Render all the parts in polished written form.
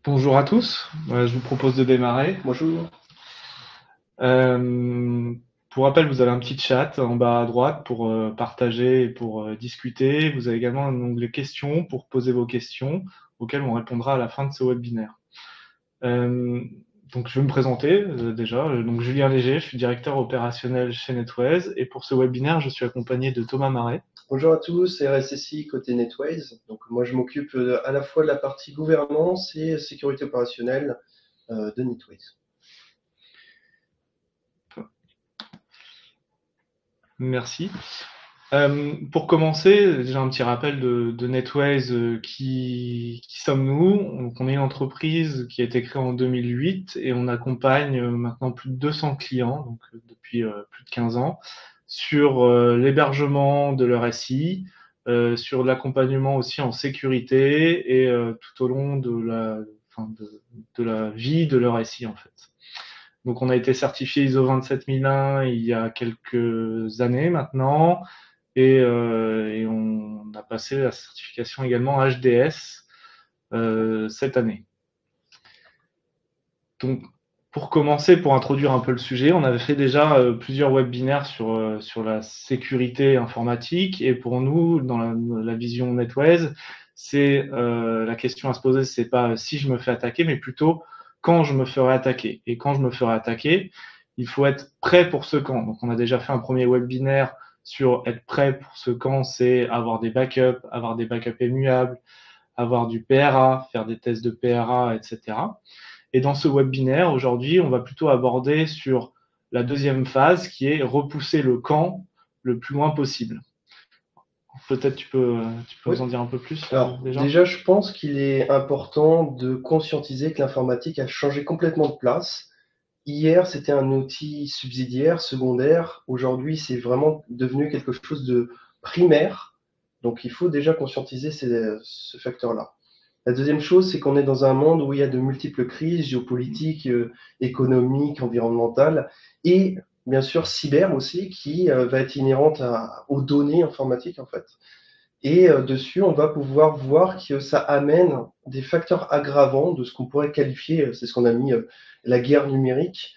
Bonjour à tous. Je vous propose de démarrer. Bonjour. Euh, pour rappel, vous avez un petit chat en bas à droite pour partager et pour discuter. Vous avez également un onglet questions pour poser vos questions auxquelles on répondra à la fin de ce webinaire. Euh, donc, je vais me présenter déjà. Donc, Julien Léger, je suis directeur opérationnel chez NetWays et pour ce webinaire, je suis accompagné de Thomas Marais. Bonjour à tous, RSSI côté Netways. Donc moi je m'occupe à la fois de la partie gouvernance et sécurité opérationnelle de Netways. Merci. Pour commencer, déjà un petit rappel de NetWays, qui sommes-nous? Donc, on est une entreprise qui a été créée en 2008 et on accompagne maintenant plus de 200 clients, donc depuis plus de 15 ans, sur l'hébergement de leur SI, sur l'accompagnement aussi en sécurité et tout au long de la vie de leur SI en fait. Donc on a été certifié ISO 27001 il y a quelques années maintenant et on a passé la certification également HDS cette année. Donc, pour commencer, pour introduire un peu le sujet, on avait fait déjà plusieurs webinaires sur la sécurité informatique. Et pour nous, dans la vision NetWays, c'est la question à se poser, c'est pas si je me fais attaquer, mais plutôt quand je me ferai attaquer. Et quand je me ferai attaquer, il faut être prêt pour ce quand. Donc, on a déjà fait un premier webinaire sur être prêt pour ce quand, c'est avoir des backups immuables, avoir du PRA, faire des tests de PRA, etc. Et dans ce webinaire, aujourd'hui, on va plutôt aborder sur la deuxième phase qui est repousser le camp le plus loin possible. Peut-être tu peux Oui. nous en dire un peu plus Alors déjà. déjà je pense qu'il est important de conscientiser que l'informatique a changé complètement de place. Hier c'était un outil subsidiaire, secondaire. Aujourd'hui c'est vraiment devenu quelque chose de primaire. Donc il faut déjà conscientiser ce facteur-là. La deuxième chose, c'est qu'on est dans un monde où il y a de multiples crises géopolitiques, économiques, environnementales et bien sûr cyber aussi qui va être inhérente aux données informatiques en fait. Et dessus, on va pouvoir voir que ça amène des facteurs aggravants de ce qu'on pourrait qualifier, c'est ce qu'on a mis la guerre numérique.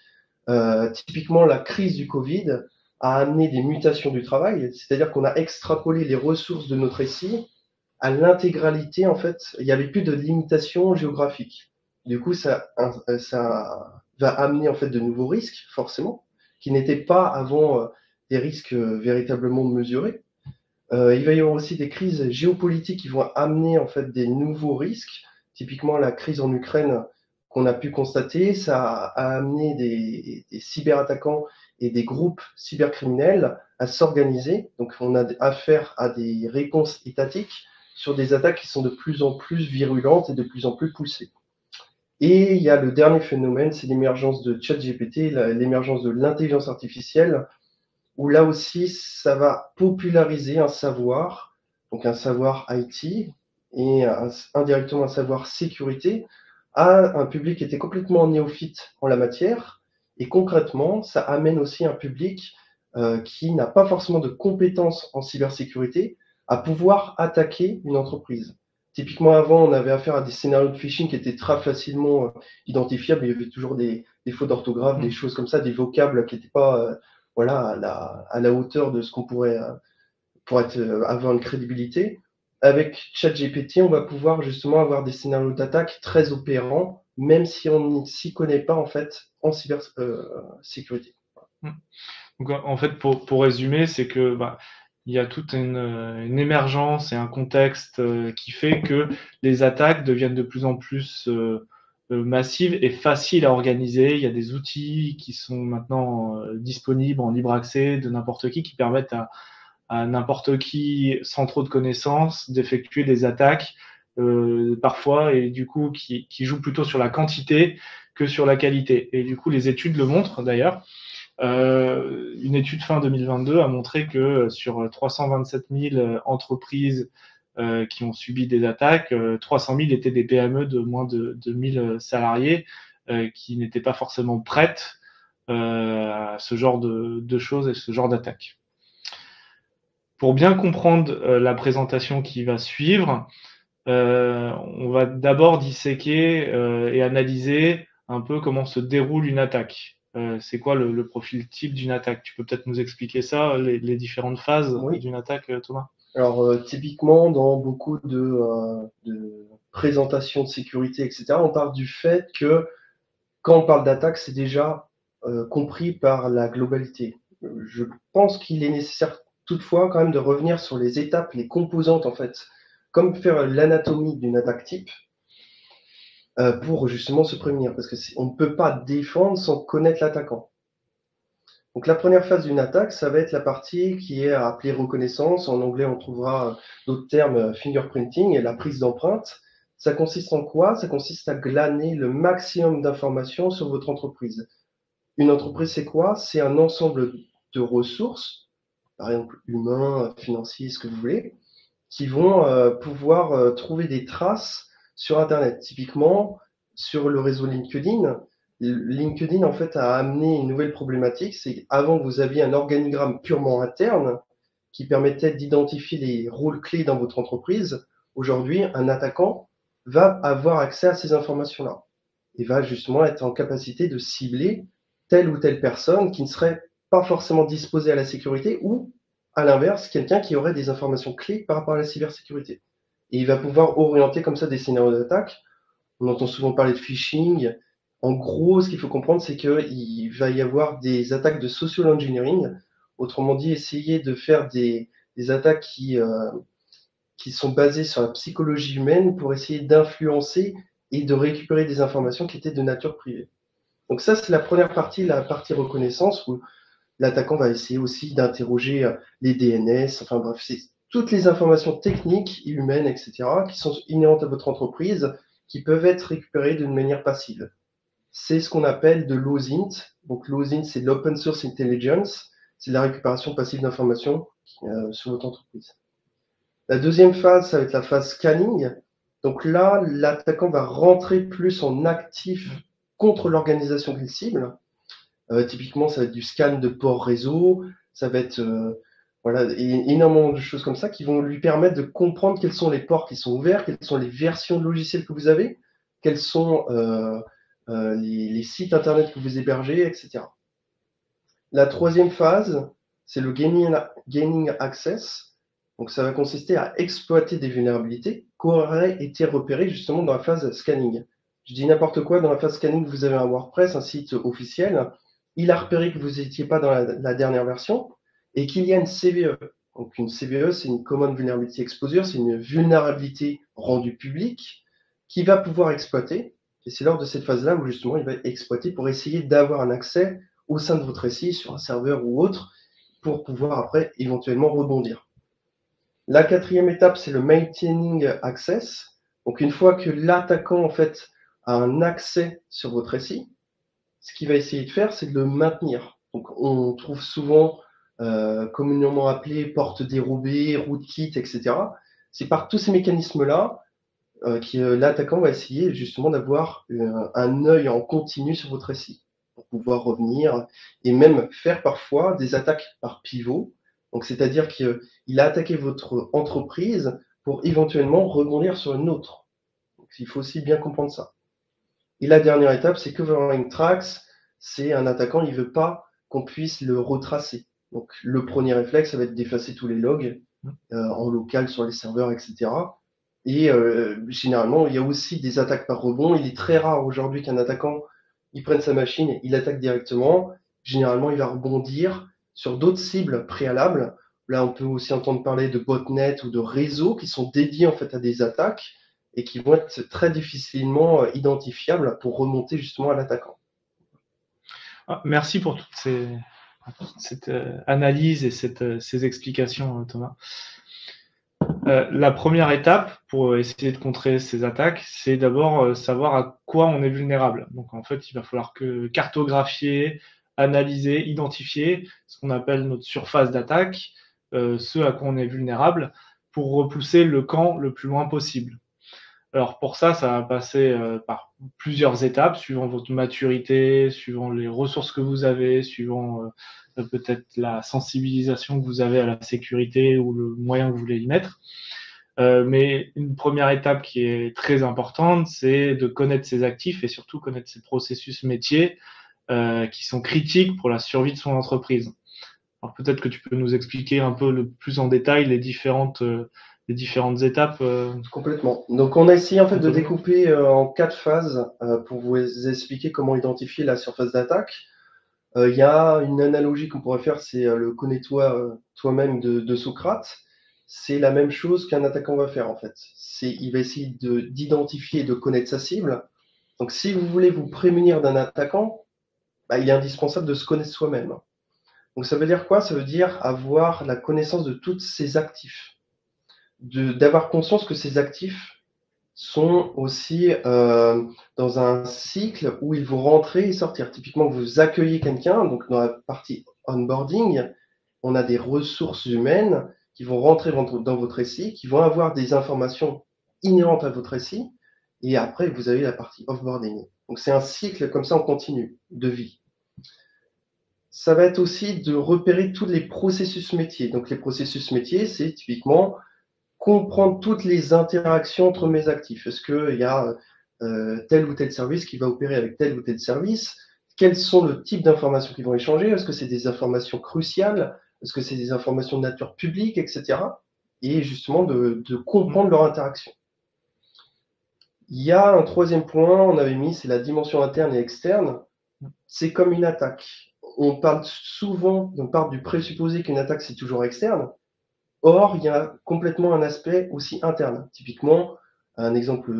Typiquement, la crise du Covid a amené des mutations du travail, c'est-à-dire qu'on a extrapolé les ressources de notre SI à l'intégralité, en fait, il n'y avait plus de limitation géographique. Du coup, ça va amener en fait de nouveaux risques, forcément, qui n'étaient pas avant des risques véritablement mesurés. Il va y avoir aussi des crises géopolitiques qui vont amener en fait des nouveaux risques. Typiquement, la crise en Ukraine qu'on a pu constater, ça a amené des cyberattaquants et des groupes cybercriminels à s'organiser. Donc, on a affaire à des réponses étatiques sur des attaques qui sont de plus en plus virulentes et de plus en plus poussées. Et il y a le dernier phénomène, c'est l'émergence de ChatGPT, l'émergence de l'intelligence artificielle, où là aussi, ça va populariser un savoir, donc un savoir IT et indirectement un savoir sécurité, à un public qui était complètement néophyte en la matière. Et concrètement, ça amène aussi un public qui n'a pas forcément de compétences en cybersécurité à pouvoir attaquer une entreprise. Typiquement, avant, on avait affaire à des scénarios de phishing qui étaient très facilement identifiables. Il y avait toujours des fautes d'orthographe, des choses comme ça, des vocables qui n'étaient pas voilà, à la hauteur de ce qu'on pourrait pour être, avoir une crédibilité. Avec ChatGPT, on va pouvoir justement avoir des scénarios d'attaque très opérants, même si on ne s'y connaît pas en fait en cybersécurité. Donc en fait, pour résumer, c'est que il y a toute une émergence et un contexte qui fait que les attaques deviennent de plus en plus massives et faciles à organiser. Il y a des outils qui sont maintenant disponibles en libre accès de n'importe qui permettent à n'importe qui, sans trop de connaissances, d'effectuer des attaques parfois et du coup qui jouent plutôt sur la quantité que sur la qualité. Et du coup, les études le montrent d'ailleurs. Une étude fin 2022 a montré que sur 327 000 entreprises qui ont subi des attaques, 300 000 étaient des PME de moins de 1000 salariés qui n'étaient pas forcément prêtes à ce genre de choses et ce genre d'attaques. Pour bien comprendre la présentation qui va suivre, on va d'abord disséquer et analyser un peu comment se déroule une attaque. C'est quoi le profil type d'une attaque? Tu peux peut-être nous expliquer ça, les différentes phases Oui. d'une attaque, Thomas? Alors, typiquement, dans beaucoup de présentations de sécurité, etc., on parle du fait que quand on parle d'attaque, c'est déjà compris par la globalité. Je pense qu'il est nécessaire toutefois quand même de revenir sur les étapes, les composantes en fait, comme faire l'anatomie d'une attaque type pour justement se prémunir, parce que on ne peut pas défendre sans connaître l'attaquant. Donc la première phase d'une attaque, ça va être la partie qui est appelée reconnaissance. En anglais, on trouvera d'autres termes fingerprinting et la prise d'empreinte. Ça consiste en quoi? Ça consiste à glaner le maximum d'informations sur votre entreprise. Une entreprise, c'est quoi? C'est un ensemble de ressources, par exemple humains, financiers, ce que vous voulez, qui vont pouvoir trouver des traces sur Internet. Typiquement, sur le réseau LinkedIn, LinkedIn en fait a amené une nouvelle problématique. C'est avant vous aviez un organigramme purement interne qui permettait d'identifier les rôles clés dans votre entreprise. Aujourd'hui, un attaquant va avoir accès à ces informations-là et va justement être en capacité de cibler telle ou telle personne qui ne serait pas forcément disposée à la sécurité ou, à l'inverse, quelqu'un qui aurait des informations clés par rapport à la cybersécurité. Et il va pouvoir orienter comme ça des scénarios d'attaque. On entend souvent parler de phishing. En gros, ce qu'il faut comprendre, c'est qu'il va y avoir des attaques de social engineering. Autrement dit, essayer de faire des attaques qui sont basées sur la psychologie humaine pour essayer d'influencer et de récupérer des informations qui étaient de nature privée. Donc ça, c'est la première partie, la partie reconnaissance, où l'attaquant va essayer aussi d'interroger les DNS, enfin bref, c'est toutes les informations techniques, humaines, etc., qui sont inhérentes à votre entreprise, qui peuvent être récupérées d'une manière passive. C'est ce qu'on appelle de l'OSINT. Donc l'OSINT, c'est l'Open Source Intelligence, c'est la récupération passive d'informations sur votre entreprise. La deuxième phase, ça va être la phase scanning. Donc là, l'attaquant va rentrer plus en actif contre l'organisation qu'il cible. Typiquement, ça va être du scan de port réseau, ça va être voilà, énormément de choses comme ça qui vont lui permettre de comprendre quels sont les ports qui sont ouverts, quelles sont les versions de logiciels que vous avez, quels sont les sites internet que vous hébergez, etc. La troisième phase, c'est le gaining access. Donc, ça va consister à exploiter des vulnérabilités qui auraient été repérées justement dans la phase scanning. Je dis n'importe quoi, dans la phase scanning, vous avez un WordPress, un site officiel. Il a repéré que vous n'étiez pas dans la dernière version et qu'il y a une CVE. Donc, une CVE, c'est une Common Vulnerability Exposure, c'est une vulnérabilité rendue publique qu'il va pouvoir exploiter. Et c'est lors de cette phase-là où justement il va exploiter pour essayer d'avoir un accès au sein de votre SI sur un serveur ou autre pour pouvoir après éventuellement rebondir. La quatrième étape, c'est le maintaining access. Donc une fois que l'attaquant en fait a un accès sur votre SI, ce qu'il va essayer de faire, c'est de le maintenir. Donc on trouve souvent communément appelé porte dérobée, rootkit, etc. C'est par tous ces mécanismes-là que l'attaquant va essayer justement d'avoir un œil en continu sur votre SI pour pouvoir revenir et même faire parfois des attaques par pivot. Donc, c'est-à-dire qu'il a attaqué votre entreprise pour éventuellement rebondir sur une autre. Donc, il faut aussi bien comprendre ça. Et la dernière étape, c'est covering tracks. C'est un attaquant, il ne veut pas qu'on puisse le retracer. Donc, le premier réflexe, ça va être d'effacer tous les logs en local sur les serveurs, etc. Et généralement, il y a aussi des attaques par rebond. Il est très rare aujourd'hui qu'un attaquant il prenne sa machine et il attaque directement. Généralement, il va rebondir sur d'autres cibles préalables. Là, on peut aussi entendre parler de botnets ou de réseaux qui sont dédiés en fait à des attaques et qui vont être très difficilement identifiables pour remonter justement à l'attaquant. Ah, merci pour cette analyse et ces explications, Thomas. La première étape pour essayer de contrer ces attaques, c'est d'abord savoir à quoi on est vulnérable. Donc en fait, il va falloir cartographier, analyser, identifier ce qu'on appelle notre surface d'attaque, ce à quoi on est vulnérable, pour repousser le camp le plus loin possible. Alors pour ça, ça va passer par plusieurs étapes, suivant votre maturité, suivant les ressources que vous avez, suivant peut-être la sensibilisation que vous avez à la sécurité ou le moyen que vous voulez y mettre. Mais une première étape qui est très importante, c'est de connaître ses actifs et surtout connaître ses processus métiers qui sont critiques pour la survie de son entreprise. Alors peut-être que tu peux nous expliquer un peu le plus en détail les différentes étapes. Complètement. Donc, on a essayé en fait de Anthony. découper en 4 phases pour vous expliquer comment identifier la surface d'attaque. Il y a une analogie qu'on pourrait faire, c'est le connais-toi toi-même de Socrate. C'est la même chose qu'un attaquant va faire en fait. Il va essayer d'identifier et de connaître sa cible. Donc, si vous voulez vous prémunir d'un attaquant, bah, il est indispensable de se connaître soi-même. Donc, ça veut dire quoi? Ça veut dire avoir la connaissance de tous ses actifs, d'avoir conscience que ces actifs sont aussi dans un cycle où ils vont rentrer et sortir. Typiquement, vous accueillez quelqu'un, donc dans la partie onboarding, on a des ressources humaines qui vont rentrer dans votre récit, qui vont avoir des informations inhérentes à votre récit, et après, vous avez la partie offboarding. Donc, c'est un cycle comme ça en continu de vie. Ça va être aussi de repérer tous les processus métiers. Donc, les processus métiers, c'est typiquement comprendre toutes les interactions entre mes actifs. Est-ce qu'il y a tel ou tel service qui va opérer avec tel ou tel service? Quels sont le type d'informations qui vont échanger? Est-ce que c'est des informations cruciales? Est-ce que c'est des informations de nature publique, etc. Et justement de comprendre leur interaction. Il y a un troisième point, on avait mis, c'est la dimension interne et externe. C'est comme une attaque. On parle souvent, on part du présupposé qu'une attaque, c'est toujours externe. Or, il y a complètement un aspect aussi interne. Typiquement, un exemple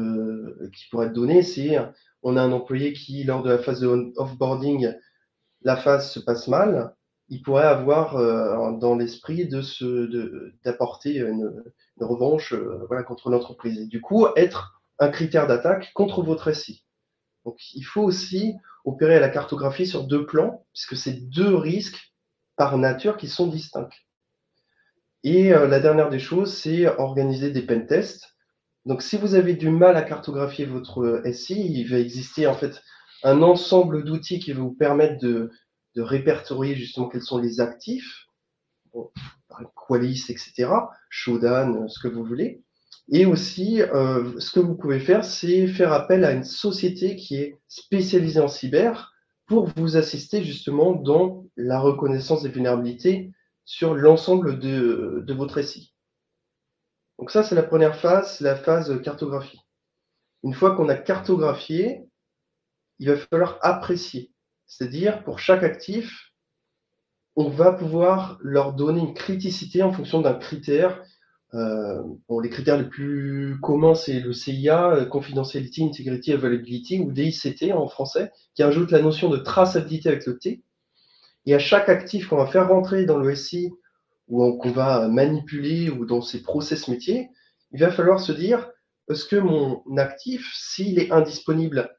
qui pourrait être donné, c'est on a un employé qui, lors de la phase de offboarding, la phase se passe mal, il pourrait avoir dans l'esprit d'apporter une revanche voilà, contre l'entreprise. Et du coup, être un critère d'attaque contre votre SI. Donc, il faut aussi opérer à la cartographie sur 2 plans, puisque c'est 2 risques par nature qui sont distincts. Et la dernière des choses, c'est organiser des pen tests. Donc, si vous avez du mal à cartographier votre SI, il va exister en fait un ensemble d'outils qui va vous permettre de répertorier justement quels sont les actifs, bon, Qualys, etc., Shodan, ce que vous voulez. Et aussi, ce que vous pouvez faire, c'est faire appel à une société qui est spécialisée en cyber pour vous assister justement dans la reconnaissance des vulnérabilités sur l'ensemble de votre SI. Donc ça, c'est la première phase, c'est la phase cartographie. Une fois qu'on a cartographié, il va falloir apprécier. C'est-à-dire, pour chaque actif, on va pouvoir leur donner une criticité en fonction d'un critère. Bon, les critères les plus communs, c'est le CIA, Confidentiality, Integrity, Availability, ou DICT en français, qui ajoute la notion de traçabilité avec le T. Et à chaque actif qu'on va faire rentrer dans le SI, ou qu'on va manipuler, ou dans ses process métiers, il va falloir se dire, est-ce que mon actif, s'il est indisponible,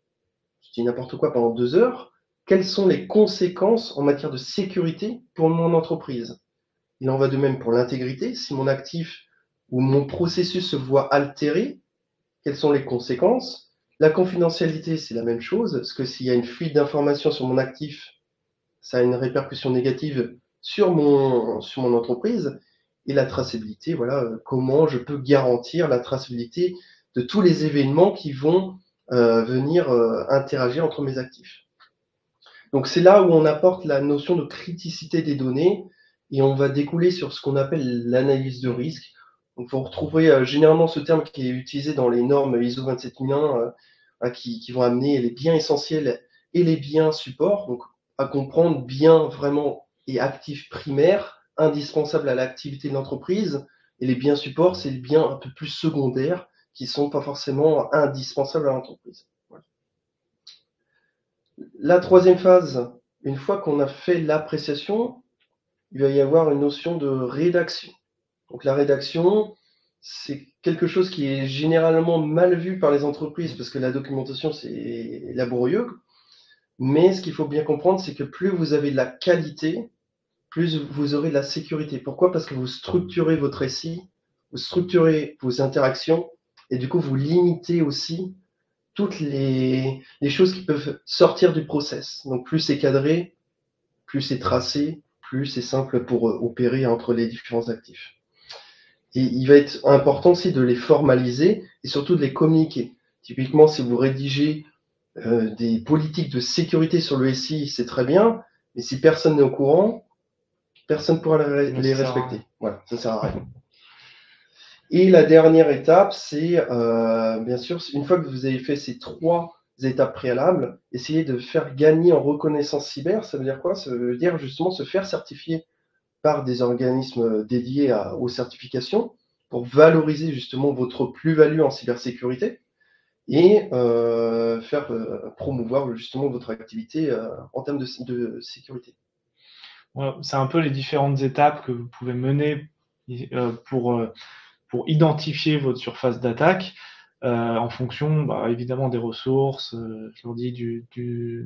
je dis n'importe quoi, pendant 2 heures, quelles sont les conséquences en matière de sécurité pour mon entreprise? Il en va de même pour l'intégrité. Si mon actif ou mon processus se voit altéré, quelles sont les conséquences? La confidentialité, c'est la même chose, parce que s'il y a une fuite d'informations sur mon actif, ça a une répercussion négative sur mon entreprise. Et la traçabilité, voilà, comment je peux garantir la traçabilité de tous les événements qui vont venir interagir entre mes actifs. Donc c'est là où on apporte la notion de criticité des données et on va découler sur ce qu'on appelle l'analyse de risque. Donc vous retrouverez généralement ce terme qui est utilisé dans les normes ISO 27001 qui vont amener les biens essentiels et les biens supports. Donc à comprendre biens vraiment et actifs primaires, indispensables à l'activité de l'entreprise. Et les biens supports, c'est les biens un peu plus secondaires qui ne sont pas forcément indispensables à l'entreprise. Voilà. La troisième phase, une fois qu'on a fait l'appréciation, il va y avoir une notion de rédaction. Donc la rédaction, c'est quelque chose qui est généralement mal vu par les entreprises parce que la documentation, c'est laborieux. Mais ce qu'il faut bien comprendre, c'est que plus vous avez de la qualité, plus vous aurez de la sécurité. Pourquoi? Parce que vous structurez votre récit, vous structurez vos interactions et du coup, vous limitez aussi toutes les choses qui peuvent sortir du process. Donc plus c'est cadré, plus c'est tracé, plus c'est simple pour opérer entre les différents actifs. Et il va être important aussi de les formaliser et surtout de les communiquer. Typiquement, si vous rédigez des politiques de sécurité sur le SI, c'est très bien, mais si personne n'est au courant, personne ne pourra les respecter. Voilà, ça sert à rien. Et la dernière étape, c'est bien sûr, une fois que vous avez fait ces 3 étapes préalables, essayez de faire gagner en reconnaissance cyber. Ça veut dire quoi? Ça veut dire justement se faire certifier par des organismes dédiés aux certifications pour valoriser justement votre plus-value en cybersécurité et faire promouvoir justement votre activité en termes de sécurité. Ouais, c'est un peu les différentes étapes que vous pouvez mener pour identifier votre surface d'attaque en fonction évidemment des ressources, je leur dis du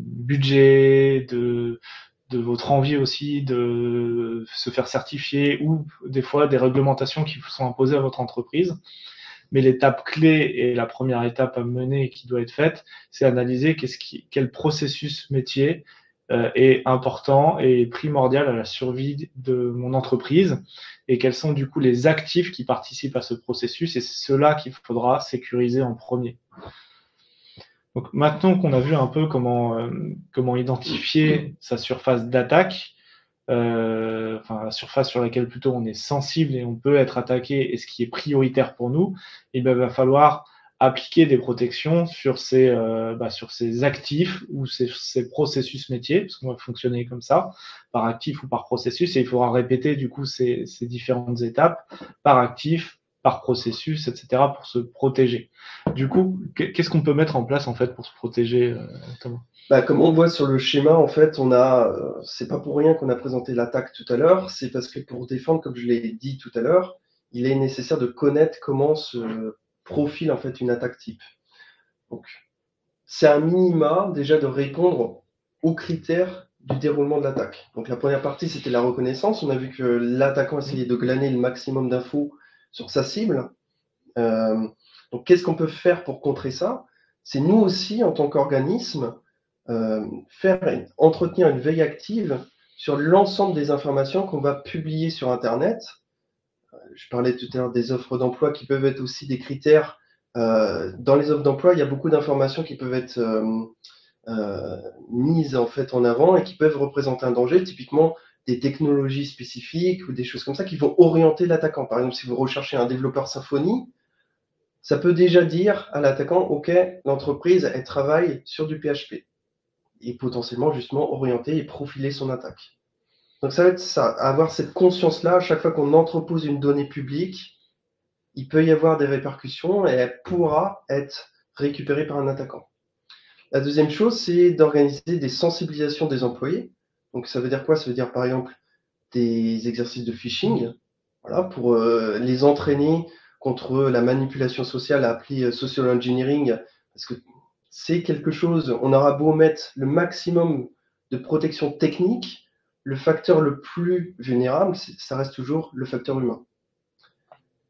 budget, de votre envie aussi de se faire certifier ou des fois des réglementations qui vous sont imposées à votre entreprise. Mais l'étape clé et la première étape à mener qui doit être faite, c'est analyser quel processus métier est important et primordial à la survie de mon entreprise et quels sont du coup les actifs qui participent à ce processus et c'est cela qu'il faudra sécuriser en premier. Donc maintenant qu'on a vu un peu comment identifier sa surface d'attaque, enfin la surface sur laquelle plutôt on est sensible et on peut être attaqué et ce qui est prioritaire pour nous, il va falloir appliquer des protections sur ces actifs ou ces processus métiers, parce qu'on va fonctionner comme ça, par actif ou par processus, et il faudra répéter du coup ces différentes étapes par actif, par processus, etc., pour se protéger. Du coup, qu'est-ce qu'on peut mettre en place en fait pour se protéger, Thomas? Comme on voit sur le schéma, en fait, c'est pas pour rien qu'on a présenté l'attaque tout à l'heure, c'est parce que pour défendre, comme je l'ai dit tout à l'heure, il est nécessaire de connaître comment se profile en fait une attaque type. Donc, c'est un minima déjà de répondre aux critères du déroulement de l'attaque. Donc la première partie, c'était la reconnaissance. On a vu que l'attaquant essayait de glaner le maximum d'infos sur sa cible. Donc qu'est-ce qu'on peut faire pour contrer ça? C'est nous aussi, en tant qu'organisme, entretenir une veille active sur l'ensemble des informations qu'on va publier sur Internet. Je parlais tout à l'heure des offres d'emploi qui peuvent être aussi des critères. Dans les offres d'emploi, il y a beaucoup d'informations qui peuvent être mises en fait en avant et qui peuvent représenter un danger, typiquement des technologies spécifiques ou des choses comme ça qui vont orienter l'attaquant. Par exemple, si vous recherchez un développeur Symfony, ça peut déjà dire à l'attaquant, OK, l'entreprise, elle travaille sur du PHP et potentiellement justement orienter et profiler son attaque. Donc ça va être ça, avoir cette conscience-là, à chaque fois qu'on entrepose une donnée publique, il peut y avoir des répercussions et elle pourra être récupérée par un attaquant. La deuxième chose, c'est d'organiser des sensibilisations des employés. Donc ça veut dire quoi? Ça veut dire par exemple des exercices de phishing, voilà, pour les entraîner contre la manipulation sociale appelée social engineering, parce que c'est quelque chose, on aura beau mettre le maximum de protection technique, le facteur le plus vulnérable, ça reste toujours le facteur humain.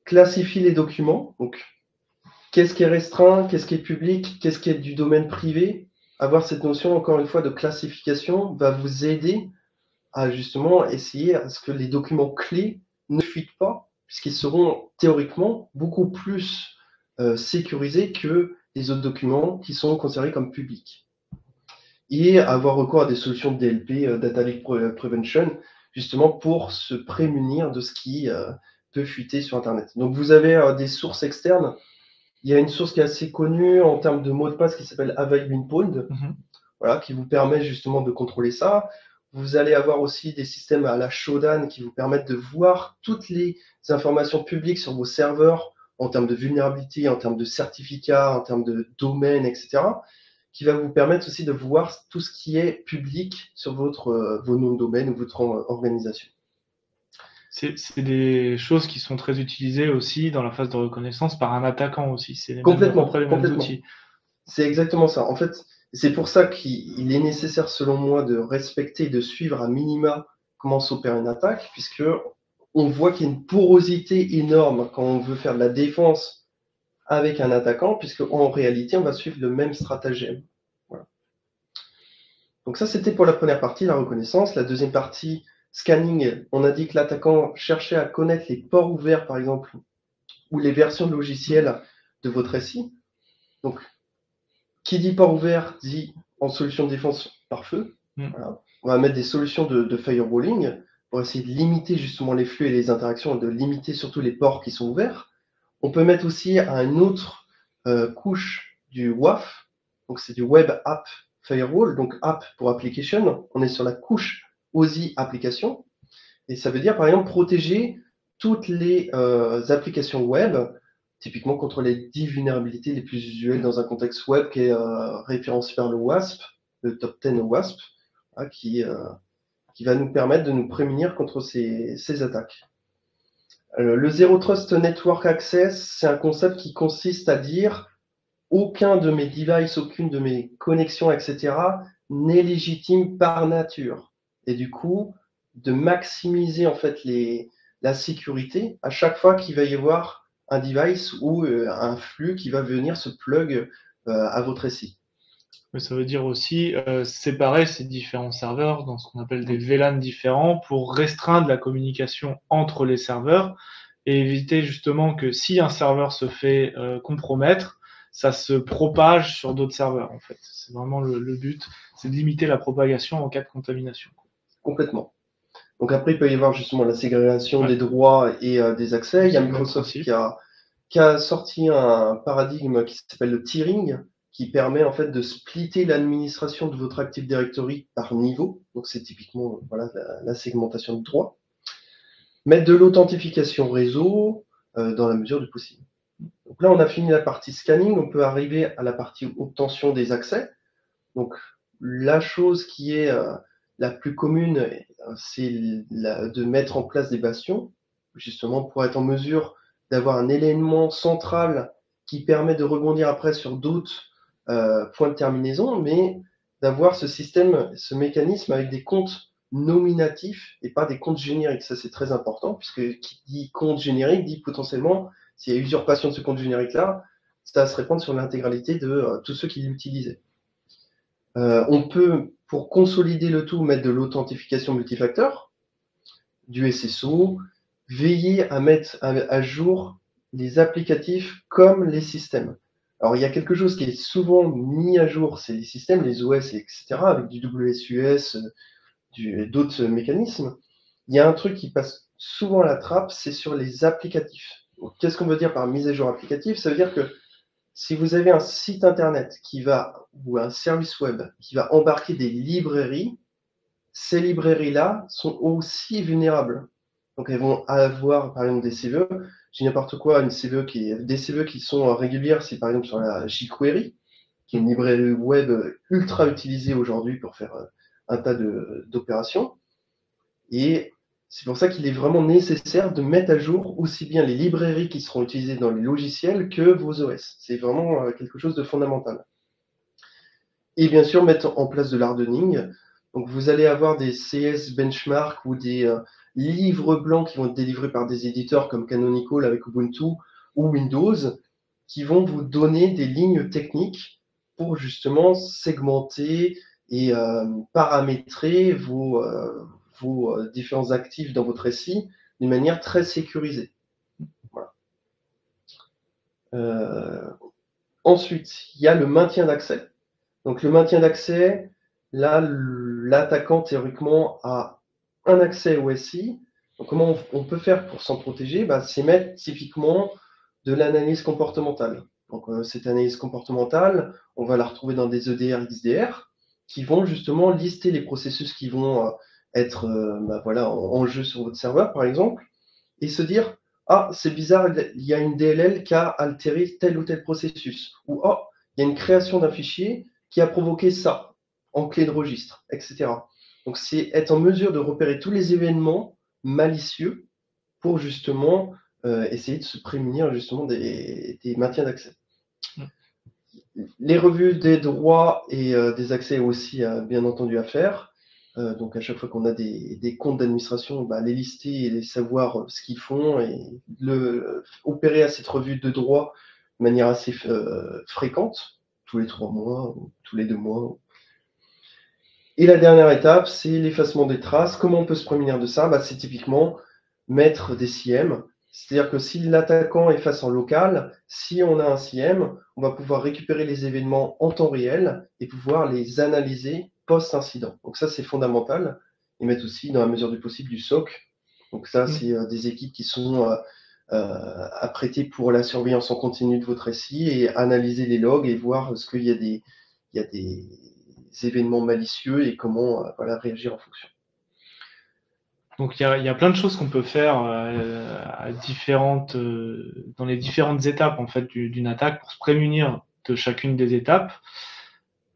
Classifier les documents, donc qu'est-ce qui est restreint, qu'est-ce qui est public, qu'est-ce qui est du domaine privé. Avoir cette notion, encore une fois, de classification va vous aider à justement essayer à ce que les documents clés ne fuitent pas, puisqu'ils seront théoriquement beaucoup plus sécurisés que les autres documents qui sont considérés comme publics. Et avoir recours à des solutions de DLP, Data Leak Prevention, justement pour se prémunir de ce qui peut fuiter sur Internet. Donc vous avez des sources externes. Il y a une source qui est assez connue en termes de mot de passe qui s'appelle Avai Winpound, voilà, qui vous permet justement de contrôler ça. Vous allez avoir aussi des systèmes à la Shodan qui vous permettent de voir toutes les informations publiques sur vos serveurs en termes de vulnérabilité, en termes de certificats, en termes de domaine, etc., qui va vous permettre aussi de voir tout ce qui est public sur vos noms de domaine ou votre organisation. C'est des choses qui sont très utilisées aussi dans la phase de reconnaissance par un attaquant aussi. C'est à peu près les mêmes outils. C'est exactement ça. En fait, c'est pour ça qu'il est nécessaire, selon moi, de respecter et de suivre à minima comment s'opère une attaque, puisque on voit qu'il y a une porosité énorme quand on veut faire de la défense avec un attaquant, puisque en réalité, on va suivre le même stratagème. Voilà. Donc ça, c'était pour la première partie, la reconnaissance. La deuxième partie, scanning, on a dit que l'attaquant cherchait à connaître les ports ouverts, par exemple, ou les versions de logiciels de votre SI. Donc, qui dit port ouvert dit en solution de défense par feu. Voilà. On va mettre des solutions de firewalling pour essayer de limiter justement les flux et les interactions et de limiter surtout les ports qui sont ouverts. On peut mettre aussi à une autre couche du WAF, donc c'est du Web App Firewall, donc app pour application. On est sur la couche OSI application. Et ça veut dire par exemple protéger toutes les applications web, typiquement contre les 10 vulnérabilités les plus usuelles dans un contexte web qui est référencé par le WASP, le top 10 WASP, hein, qui va nous permettre de nous prémunir contre ces attaques. Le Zero Trust Network Access, c'est un concept qui consiste à dire aucun de mes devices, aucune de mes connexions, etc., n'est légitime par nature. Et du coup, de maximiser en fait la sécurité à chaque fois qu'il va y avoir un device ou un flux qui va venir se plug à votre SI. Mais ça veut dire aussi séparer ces différents serveurs dans ce qu'on appelle des VLAN différents pour restreindre la communication entre les serveurs et éviter justement que si un serveur se fait compromettre, ça se propage sur d'autres serveurs en fait. C'est vraiment le but, c'est de limiter la propagation en cas de contamination. Complètement. Donc après, il peut y avoir justement la ségrégation des droits et des accès. Il y a Microsoft qui a sorti un paradigme qui s'appelle le tiering, qui permet en fait de splitter l'administration de votre Active Directory par niveau. Donc c'est typiquement voilà, la segmentation de droits. Mettre de l'authentification réseau dans la mesure du possible. Donc là, on a fini la partie scanning. On peut arriver à la partie obtention des accès. Donc la chose qui est la plus commune, c'est de mettre en place des bastions, justement pour être en mesure d'avoir un élément central qui permet de rebondir après sur d'autres points de terminaison, mais d'avoir ce système, ce mécanisme avec des comptes nominatifs et pas des comptes génériques. Ça, c'est très important, puisque qui dit compte générique dit potentiellement, s'il y a usurpation de ce compte générique-là, ça va se répandre sur l'intégralité de tous ceux qui l'utilisaient. On peut, pour consolider le tout, mettre de l'authentification multifacteur, du SSO, veiller à mettre à jour les applicatifs comme les systèmes. Alors, il y a quelque chose qui est souvent mis à jour, c'est les systèmes, les OS, etc., avec du WSUS, d'autres mécanismes. Il y a un truc qui passe souvent à la trappe, c'est sur les applicatifs. Qu'est-ce qu'on veut dire par mise à jour applicatif? Ça veut dire que si vous avez un site internet ou un service web qui va embarquer des librairies, ces librairies-là sont aussi vulnérables. Donc elles vont avoir par exemple des CVE. J'ai n'importe quoi, des CVE qui sont régulières, c'est par exemple sur la jQuery, qui est une librairie web ultra utilisée aujourd'hui pour faire un tas d'opérations. Et c'est pour ça qu'il est vraiment nécessaire de mettre à jour aussi bien les librairies qui seront utilisées dans les logiciels que vos OS. C'est vraiment quelque chose de fondamental. Et bien sûr, mettre en place de l'hardening. Donc, vous allez avoir des CS benchmark ou des livres blancs qui vont être délivrés par des éditeurs comme Canonical avec Ubuntu ou Windows, qui vont vous donner des lignes techniques pour justement segmenter et paramétrer vos différents actifs dans votre SI d'une manière très sécurisée. Voilà. Ensuite, il y a le maintien d'accès. Donc le maintien d'accès, là, l'attaquant théoriquement a un accès au SI. Donc comment on peut faire pour s'en protéger? C'est mettre typiquement de l'analyse comportementale. Donc cette analyse comportementale, on va la retrouver dans des EDR, XDR, qui vont justement lister les processus qui vont être en jeu sur votre serveur, par exemple, et se dire, ah, c'est bizarre, il y a une DLL qui a altéré tel ou tel processus. Ou, oh, il y a une création d'un fichier qui a provoqué ça en clé de registre, etc. Donc, c'est être en mesure de repérer tous les événements malicieux pour justement essayer de se prémunir justement des maintiens d'accès. Les revues des droits et des accès aussi, bien entendu, à faire. Donc, à chaque fois qu'on a des comptes d'administration, les lister et les savoir ce qu'ils font et opérer à cette revue de droits de manière assez fréquente, tous les 3 mois, ou tous les 2 mois. Et la dernière étape, c'est l'effacement des traces. Comment on peut se prémunir de ça? C'est typiquement mettre des CIEM. C'est-à-dire que si l'attaquant est face en local, si on a un CIEM, on va pouvoir récupérer les événements en temps réel et pouvoir les analyser post-incident. Donc ça, c'est fondamental. Et mettre aussi, dans la mesure du possible, du SOC. Donc ça, Mm. c'est des équipes qui sont apprêtées pour la surveillance en continu de votre SI et analyser les logs et voir ce qu'il y a il y a des événements malicieux et comment voilà, réagir en fonction. Donc il y a plein de choses qu'on peut faire dans les différentes étapes en fait d'une attaque pour se prémunir de chacune des étapes.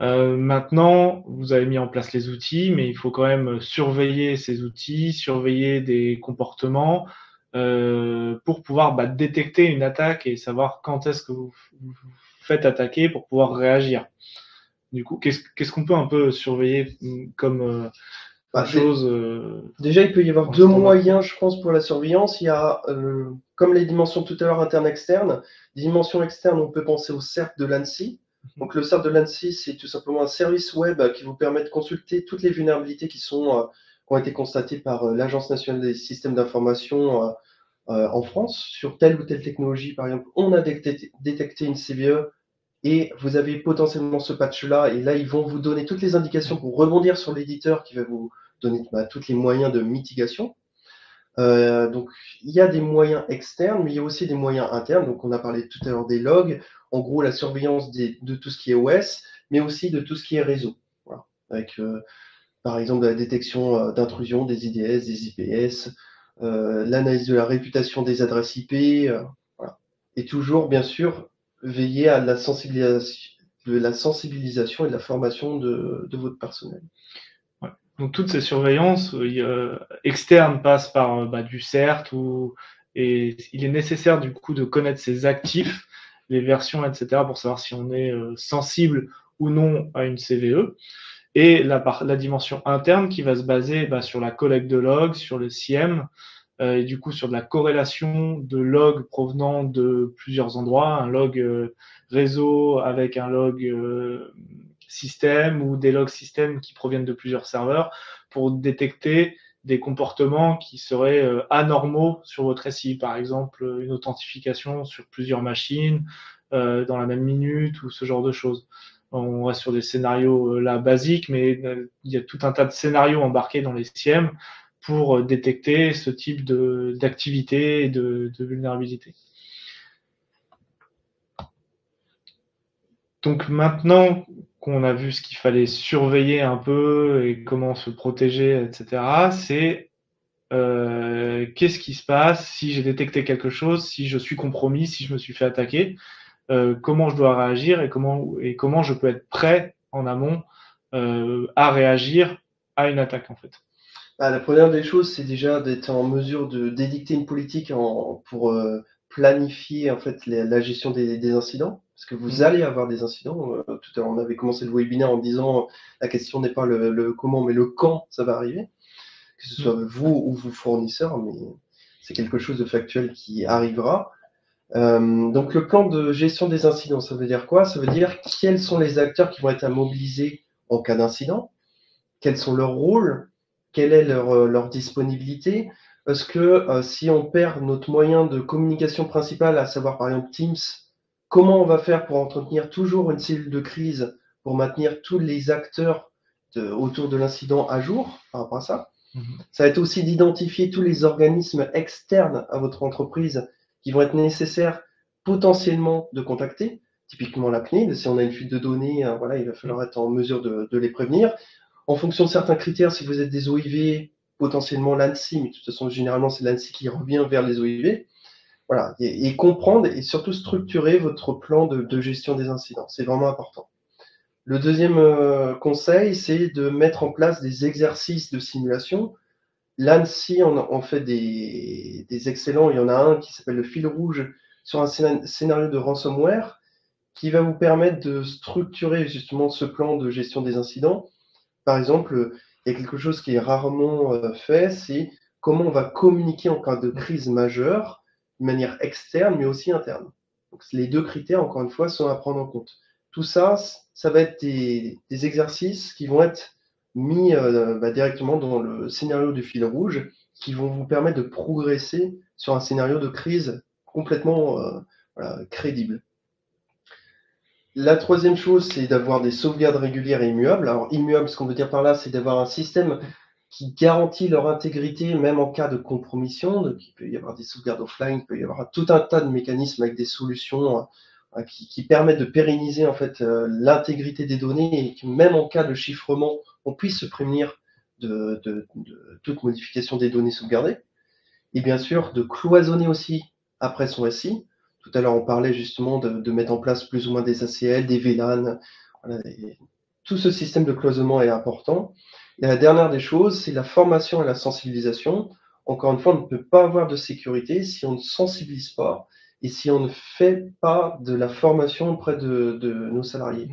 Maintenant, vous avez mis en place les outils, mais il faut quand même surveiller ces outils, surveiller des comportements pour pouvoir détecter une attaque et savoir quand est-ce que vous faites attaquer pour pouvoir réagir. Du coup, qu'est-ce qu'on peut un peu surveiller comme Bah, chose déjà, il peut y avoir en deux standard pro? moyens, je pense, pour la surveillance. Il y a, comme les dimensions tout à l'heure, interne-externe. Dimension externe, on peut penser au CERT de l'ANSSI. Donc, le CERT de l'ANSSI, c'est tout simplement un service web qui vous permet de consulter toutes les vulnérabilités qui ont été constatées par l'Agence nationale des systèmes d'information en France sur telle ou telle technologie. Par exemple, on a détecté une CVE et vous avez potentiellement ce patch-là, et là, ils vont vous donner toutes les indications pour rebondir sur l'éditeur qui va vous donner tous les moyens de mitigation. Donc, il y a des moyens externes, mais il y a aussi des moyens internes. Donc, on a parlé tout à l'heure des logs, en gros, la surveillance de tout ce qui est OS, mais aussi de tout ce qui est réseau. Voilà. Avec, par exemple, la détection d'intrusion des IDS, des IPS, l'analyse de la réputation des adresses IP, voilà. Et toujours, bien sûr, veiller à la sensibilisation et de la formation de votre personnel. Ouais. Donc toutes ces surveillances externes passent par du CERT et il est nécessaire du coup de connaître ses actifs, les versions, etc. pour savoir si on est sensible ou non à une CVE. Et la dimension interne qui va se baser sur la collecte de logs, sur le SIEM, et du coup sur de la corrélation de logs provenant de plusieurs endroits, un log réseau avec un log système ou des logs système qui proviennent de plusieurs serveurs pour détecter des comportements qui seraient anormaux sur votre SI, par exemple une authentification sur plusieurs machines dans la même minute ou ce genre de choses. On reste sur des scénarios là basiques, mais il y a tout un tas de scénarios embarqués dans les SIEM pour détecter ce type d'activité et de vulnérabilité. Donc maintenant qu'on a vu ce qu'il fallait surveiller un peu et comment se protéger, etc., c'est qu'est-ce qui se passe si j'ai détecté quelque chose, si je suis compromis, si je me suis fait attaquer, comment je dois réagir et comment je peux être prêt en amont à réagir à une attaque en fait. La première des choses, c'est déjà d'être en mesure d'édicter une politique pour planifier en fait la gestion des incidents, parce que vous allez avoir des incidents. Tout à l'heure, on avait commencé le webinaire en disant la question n'est pas le comment, mais le quand ça va arriver, que ce soit vous ou vos fournisseurs, mais c'est quelque chose de factuel qui arrivera. Donc le plan de gestion des incidents, ça veut dire quoi? Ça veut dire quels sont les acteurs qui vont être à mobiliser en cas d'incident, quels sont leurs rôles, quelle est leur disponibilité. Parce que si on perd notre moyen de communication principal, à savoir par exemple Teams, comment on va faire pour entretenir toujours une cellule de crise, pour maintenir tous les acteurs autour de l'incident à jour par rapport à ça? Ça va être aussi d'identifier tous les organismes externes à votre entreprise qui vont être nécessaires potentiellement de contacter. Typiquement la CNIL, si on a une fuite de données, voilà, il va falloir être en mesure de les prévenir. En fonction de certains critères, si vous êtes des OIV, potentiellement l'ANSSI, mais de toute façon, généralement, c'est l'ANSSI qui revient vers les OIV. Voilà, et comprendre et surtout structurer votre plan de gestion des incidents. C'est vraiment important. Le deuxième conseil, c'est de mettre en place des exercices de simulation. L'ANSSI en fait des excellents. Il y en a un qui s'appelle le fil rouge sur un scénario de ransomware qui va vous permettre de structurer justement ce plan de gestion des incidents. Par exemple, il y a quelque chose qui est rarement fait, c'est comment on va communiquer en cas de crise majeure de manière externe, mais aussi interne. Donc, les deux critères, encore une fois, sont à prendre en compte. Tout ça, ça va être des exercices qui vont être mis directement dans le scénario du fil rouge qui vont vous permettre de progresser sur un scénario de crise complètement voilà, crédible. La troisième chose, c'est d'avoir des sauvegardes régulières et immuables. Alors, immuable, ce qu'on veut dire par là, c'est d'avoir un système qui garantit leur intégrité, même en cas de compromission. Donc, il peut y avoir des sauvegardes offline, il peut y avoir tout un tas de mécanismes avec des solutions qui permettent de pérenniser en fait l'intégrité des données et que même en cas de chiffrement, on puisse se prémunir de toute modification des données sauvegardées. Et bien sûr, de cloisonner aussi après son SI. Tout à l'heure, on parlait justement de mettre en place plus ou moins des ACL, des VLAN. Voilà, tout ce système de cloisonnement est important. Et la dernière des choses, c'est la formation et la sensibilisation. Encore une fois, on ne peut pas avoir de sécurité si on ne sensibilise pas et si on ne fait pas de la formation auprès de nos salariés.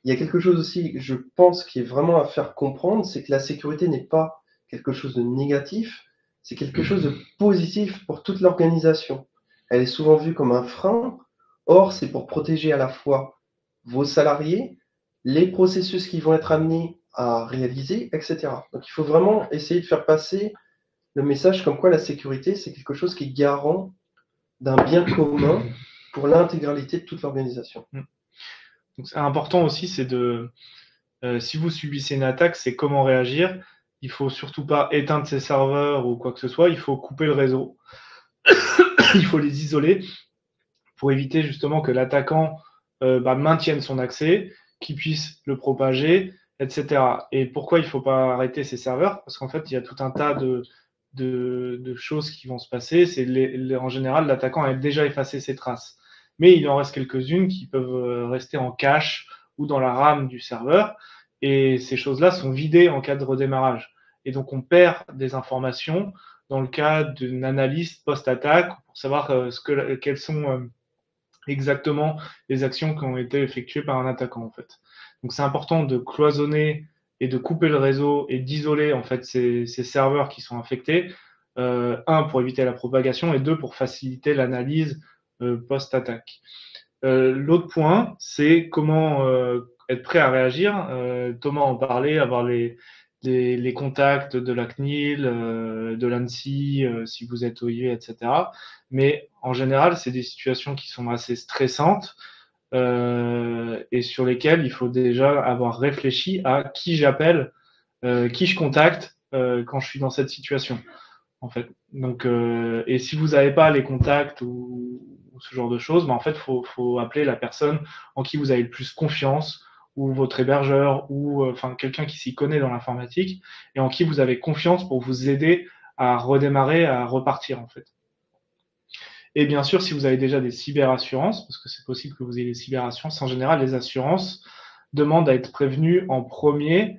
Il y a quelque chose aussi, je pense, qui est vraiment à faire comprendre, c'est que la sécurité n'est pas quelque chose de négatif, c'est quelque chose de positif pour toute l'organisation. Elle est souvent vue comme un frein, or c'est pour protéger à la fois vos salariés, les processus qui vont être amenés à réaliser, etc. Donc il faut vraiment essayer de faire passer le message comme quoi la sécurité, c'est quelque chose qui est garant d'un bien commun pour l'intégralité de toute l'organisation. Donc, c'est important aussi, c'est de, si vous subissez une attaque, c'est comment réagir. Il faut surtout pas éteindre ses serveurs ou quoi que ce soit. Il faut couper le réseau. Il faut les isoler pour éviter justement que l'attaquant maintienne son accès, qu'il puisse le propager, etc. Et pourquoi il ne faut pas arrêter ces serveurs? Parce qu'en fait, il y a tout un tas de choses qui vont se passer. C'est en général, l'attaquant a déjà effacé ses traces. Mais il en reste quelques-unes qui peuvent rester en cache ou dans la RAM du serveur. Et ces choses-là sont vidées en cas de redémarrage. Et donc, on perd des informations dans le cas d'une analyse post-attaque pour savoir quelles sont exactement les actions qui ont été effectuées par un attaquant en fait. Donc c'est important de cloisonner et de couper le réseau et d'isoler en fait ces serveurs qui sont infectés. Un pour éviter la propagation et deux pour faciliter l'analyse post-attaque. L'autre point, c'est comment être prêt à réagir. Thomas en parlait, avoir les contacts de la CNIL, de l'ANSSI, si vous êtes OIV, etc. Mais en général, c'est des situations qui sont assez stressantes et sur lesquelles il faut déjà avoir réfléchi à qui j'appelle, qui je contacte quand je suis dans cette situation. En fait. Donc, et si vous n'avez pas les contacts ou ce genre de choses, en fait, faut appeler la personne en qui vous avez le plus confiance, ou votre hébergeur, ou enfin quelqu'un qui s'y connaît dans l'informatique, et en qui vous avez confiance pour vous aider à redémarrer, à repartir en fait. Et bien sûr, si vous avez déjà des cyberassurances, parce que c'est possible que vous ayez des cyberassurances, en général, les assurances demandent à être prévenues en premier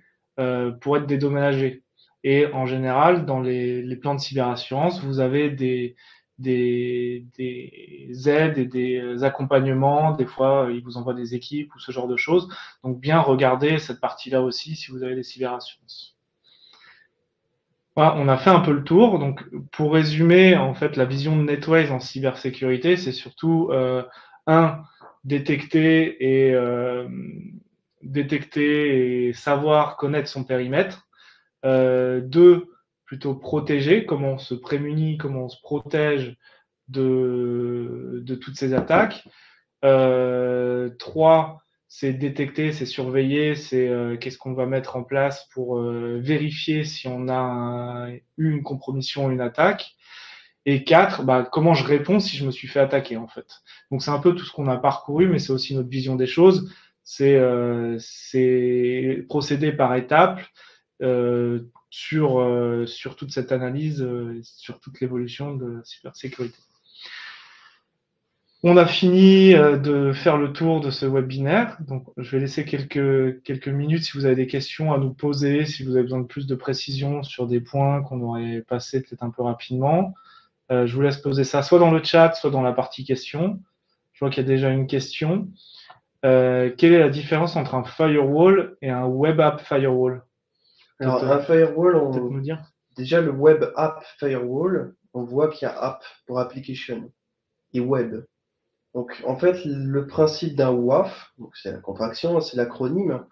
pour être dédommagées. Et en général, dans les plans de cyberassurance, vous avez des aides et des accompagnements. Des fois, ils vous envoient des équipes ou ce genre de choses. Donc, bien regarder cette partie-là aussi si vous avez des cyberassurances. Voilà, on a fait un peu le tour. Donc, pour résumer, en fait, la vision de NetWise en cybersécurité, c'est surtout un, détecter et savoir connaître son périmètre. Deux, plutôt protéger, comment on se prémunit, comment on se protège de toutes ces attaques. Trois, c'est détecter, c'est surveiller, c'est qu'est-ce qu'on va mettre en place pour vérifier si on a eu une compromission, une attaque. Et quatre, comment je réponds si je me suis fait attaquer en fait. Donc c'est un peu tout ce qu'on a parcouru, mais c'est aussi notre vision des choses. C'est procéder par étapes sur toute cette analyse, sur toute l'évolution de la cybersécurité. On a fini de faire le tour de ce webinaire. Donc, je vais laisser quelques minutes si vous avez des questions à nous poser, si vous avez besoin de plus de précision sur des points qu'on aurait passés peut-être un peu rapidement. Je vous laisse poser ça soit dans le chat, soit dans la partie questions. Je vois qu'il y a déjà une question. Quelle est la différence entre un firewall et un web app firewall? Alors, un firewall, nous dire. Déjà le web app firewall, on voit qu'il y a app pour application et web. Donc, en fait, le principe d'un WAF, c'est la contraction, c'est l'acronyme,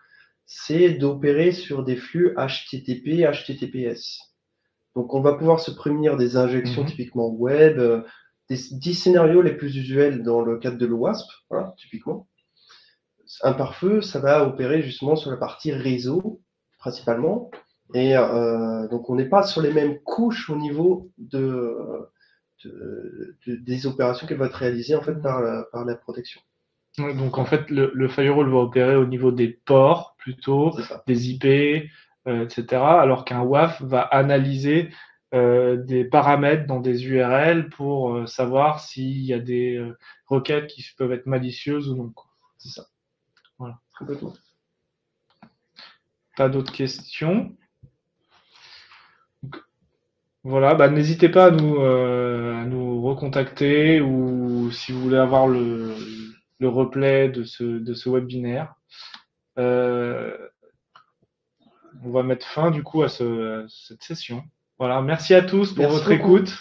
c'est d'opérer sur des flux HTTP, HTTPS. Donc, on va pouvoir se prémunir des injections Mhm. typiquement web, des 10 scénarios les plus usuels dans le cadre de l'OWASP, voilà, typiquement. Un pare-feu, ça va opérer justement sur la partie réseau, principalement. Et donc, on n'est pas sur les mêmes couches au niveau des opérations qui vont être réalisées en fait par la protection. Ouais, donc en Voilà, fait, le firewall va opérer au niveau des ports plutôt, c'est ça. des IP, etc. Alors qu'un WAF va analyser des paramètres dans des URL pour savoir s'il y a des requêtes qui peuvent être malicieuses ou non, quoi. C'est ça, Voilà. complètement. Pas d'autres questions? Donc, voilà, bah, n'hésitez pas à nous recontacter ou si vous voulez avoir le replay de ce webinaire. Euh, on va mettre fin du coup à cette session. Voilà, merci à tous pour Merci votre beaucoup. écoute.